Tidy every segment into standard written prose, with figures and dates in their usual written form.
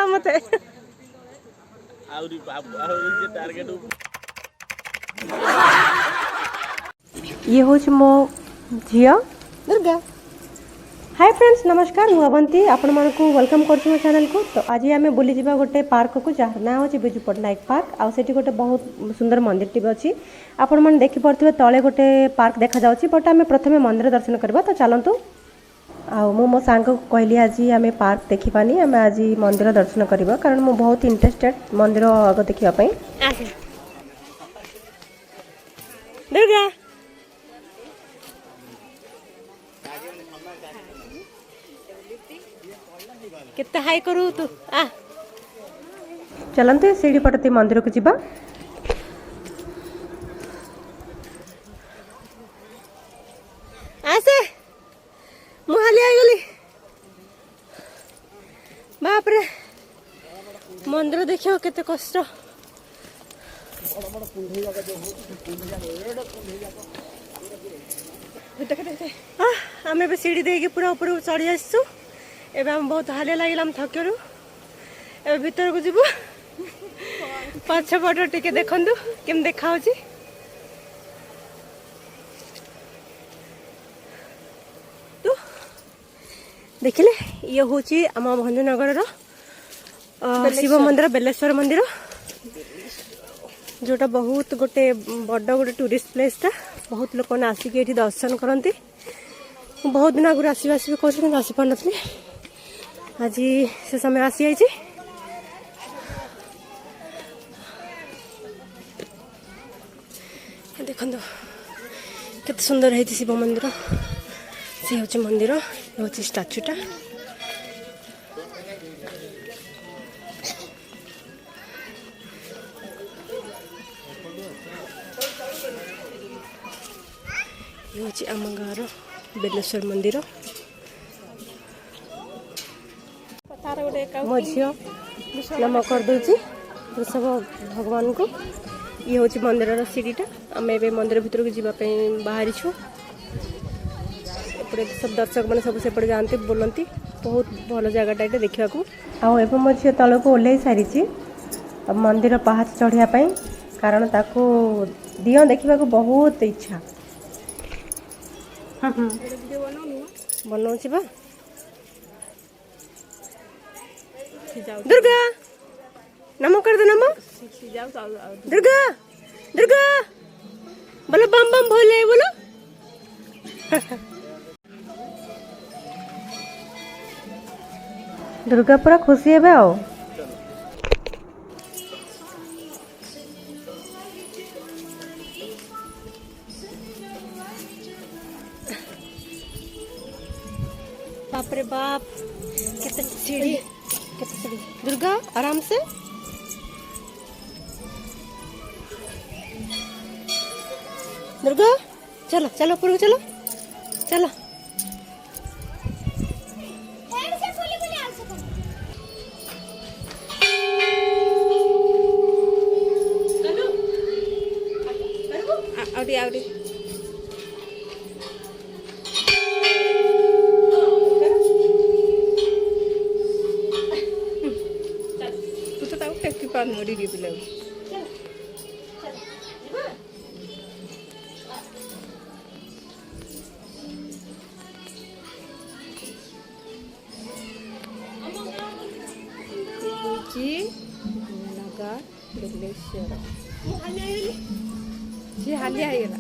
देला मते ये हूँ मो झियो दुर्गा। हाय फ्रेंड्स नमस्कार मु अवंती आपण मानकु वेलकम करछु मो चैनल को। तो आज आम बुली जिबा गोटे पार्क को जहाँ ना हो बिजू पट्टनायक पार्क आ सेठी गोटे बहुत सुंदर मंदिर टी अच्छी आपण मैंने देखि पड़े तले गोटे पार्क देखा जाउची बट आम प्रथमे मंदिर दर्शन करबा। तो चलतु मु मो सांग को कहली आज आम पार्क देखिपानी आम आज मंदिर दर्शन करबा कारण मु बहुत इंटरेस्टेड मंदिर आग देखिबा पई। दुर्गा कितना हाई करू तू आ चलते सीढ़ी पटती मंदिर को जीवा। आसे मुहाली आई गली बाप रे मंदिर देखियो केते कष्ट। आम ए सीढ़ी देके पूरा ऊपर चढ़ी आसु एबे हम बहुत हालिया लगे थकरू ए भीतर को जीवु पाछ पट टिके देखंतु केम देखा होची। तो देखिले ये होची आम भंजनगर रो शिव मंदिर बेलेश्वर मंदिर जोटा बहुत गोटे बड़ गोटे टूरिस्ट प्लेस टा बहुत लोक आसिक ये दर्शन करती। बहुत दिन आगुरी आसबा कहते आसी पार नी आज से समय आसी जाइए। देखो केते सुंदर है शिव मंदिर सी हूँ मंदिर ये हूँ स्टाच्यूटा। ये हूँ आम गाँव बेलेश्वर मंदिर मो झील नम कर दूची सब भगवान को। ये हूँ मंदिर सीढ़ीटा आम ए मंदिर भीतर को जीवाई बाहरी छू एपटे सब दर्शक मैंने सब सेपटे जाती बोलती बहुत भल जगटा ये देखा आउ मो झील तल को ओह्ल सारी मंदिर पहाच चढ़ापी कारण ताको दियो देखा बहुत इच्छा बनाऊँ बा। दुर्गा नमो कर दो नमो दुर्गा दुर्गा बोलो बम बम बोले बोलो। दुर्गा पूरा खुशी है आओ बाप रे बाप कितनी सीढ़ी दुर्गा आराम से दुर्गा चलो चलो ऊपर चलो चलो। आउडी आउडी मोड़ी दी पिला बेलेश्वर जी हालिया आईगला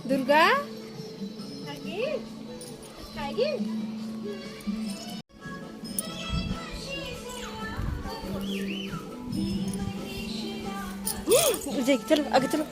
दुर्गा चलो आगे चलो।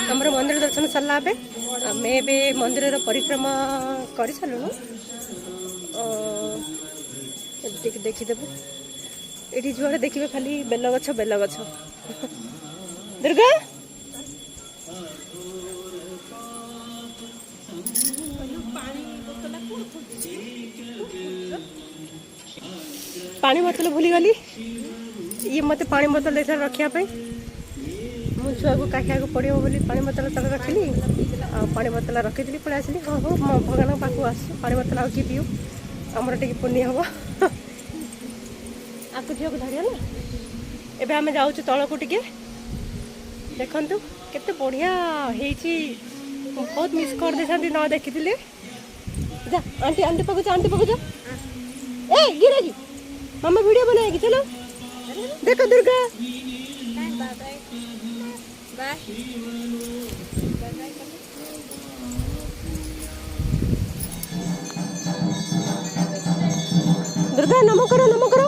हमर मंदिर दर्शन सरला आम ए मंदिर परिक्रमा कर सारूँ देखीदेबू ये जुआड़े देखिए खाली बेल गछ दुर्गा पानी बोतल भूली गली ये मत पानी बोतल देख रखापी मो छुआ को काखिया को पड़ो बोली पानी बोतल तक रखिली पानी बोतल रखी पलि आसली हाँ हाँ मो भगवान पाक आस पानी बोतल आउ कि पीऊ आमर टे पुण्य हम आपको झील को धरिया ना एबे आमे जाऊँ तल को टिके देखु केते बढ़िया होती बहुत मिस कर दे न देखी जा आंटी आंटी पाक जा आंटी पाक जा ए गिरा जी मामा वीडियो बनाएगी चलो देखो दुर्गा दुर्गा नमो करो नमो करो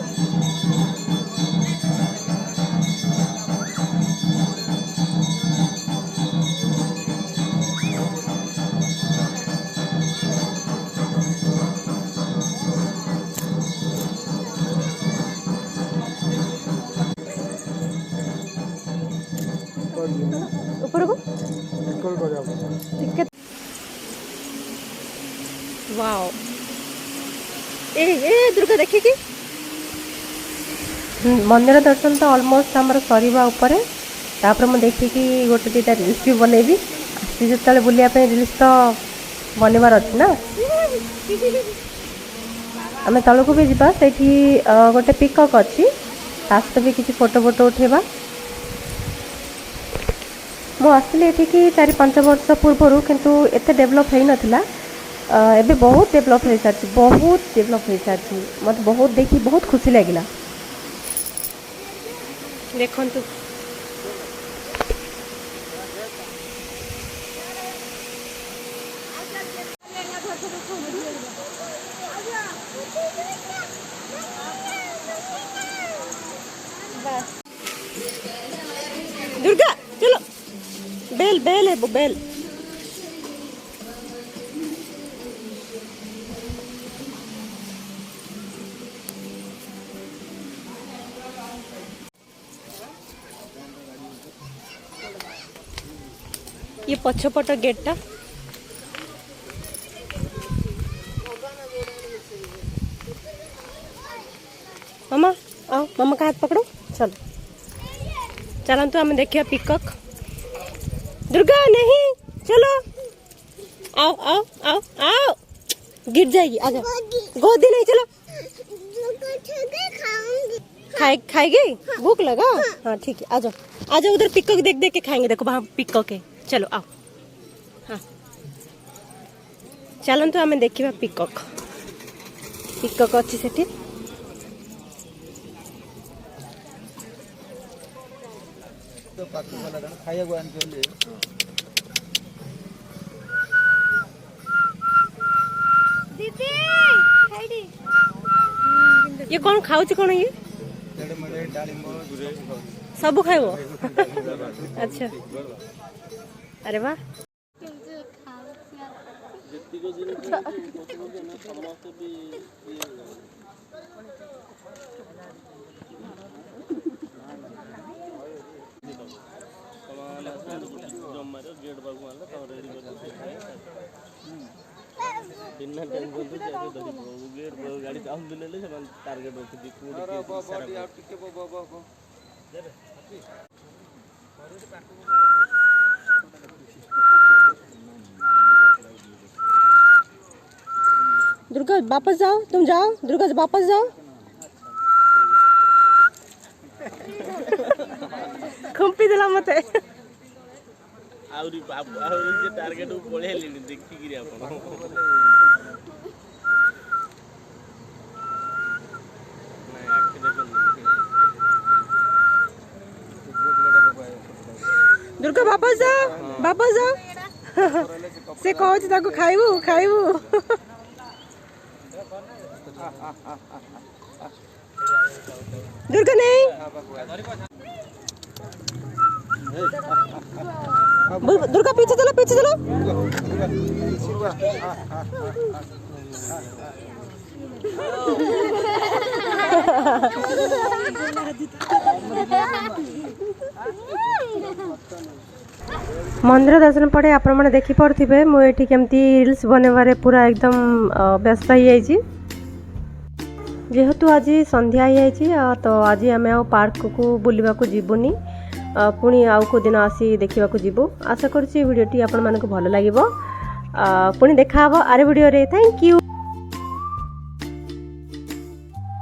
ऊपर को वाओ ए दुर्गा देखी कि मंदिर दर्शन तो ऑलमोस्ट आमर सरीबा ऊपर तापर मैं देखिकी गोटे दुटा रिल्स भी बनैबी आसी जो बुलिया रिल्स तो बनबार अच्छी ना आम तल को भी जा गोटे पिकअप अच्छी सहित भी किसी फोटो फोटो उठेबा मु आसली एठिकी 4-5 वर्ष पूर्व किंतु एते डेवलप है नथिला एबे बहुत डेवलप हो सारी बहुत डेवलप हो सारी मत बहुत देखी बहुत खुशी लगिला देखंतु दुर्गा चलो बेल बेल है वो बेल ये पछपट गेट मामा आओ मामा का हाथ पकड़ो चलो चलंतु हमें देखिए पिकॉक दुर्गा नहीं चलो आओ आओ आओ आओ गिर जाएगी आजा गोदी नहीं चलो खाएगी भूख लगा हाँ ठीक है आजा आजा उधर पिकॉक देख देख के खाएंगे देखो वहाँ पिकॉक है चलो आओ हाँ चलंतु हमें देखिए पिकॉक पिकॉक अच्छी सेठी तो पाकु वाला कण खाया गो आन के दीदी खाइडी ये कौन खाउची कौन ये सब खाइबो अच्छा अरे वाह गाड़ी टार्गेट दुर्गा वापस जाओ तुम जाओ दुर्गा वापस जाओ खुंपी दिला मते आउरी जे टार्गेट को पळेली देखि गिरी आपण दुर्गा वापस जाओ से कहू ताको खाइबू खाइबू दुर्गा नहीं दुर्गा पीछे चलो मंदिर दर्शन पड़े आपण मैंने देखी पड़े मुझे केमती रील्स बनवारे पूरा एकदम व्यस्त हो जाइए जेहेतु आज संध्या हो तो आज आम आ पार्क को बुलवा को जीवनी पुणी आउ को दिन आसी देखा जीवु आशा करुँची भिडियोटी आपण मानक भल लगे पुणी देखा आरे भिडियो रे थैंक यू।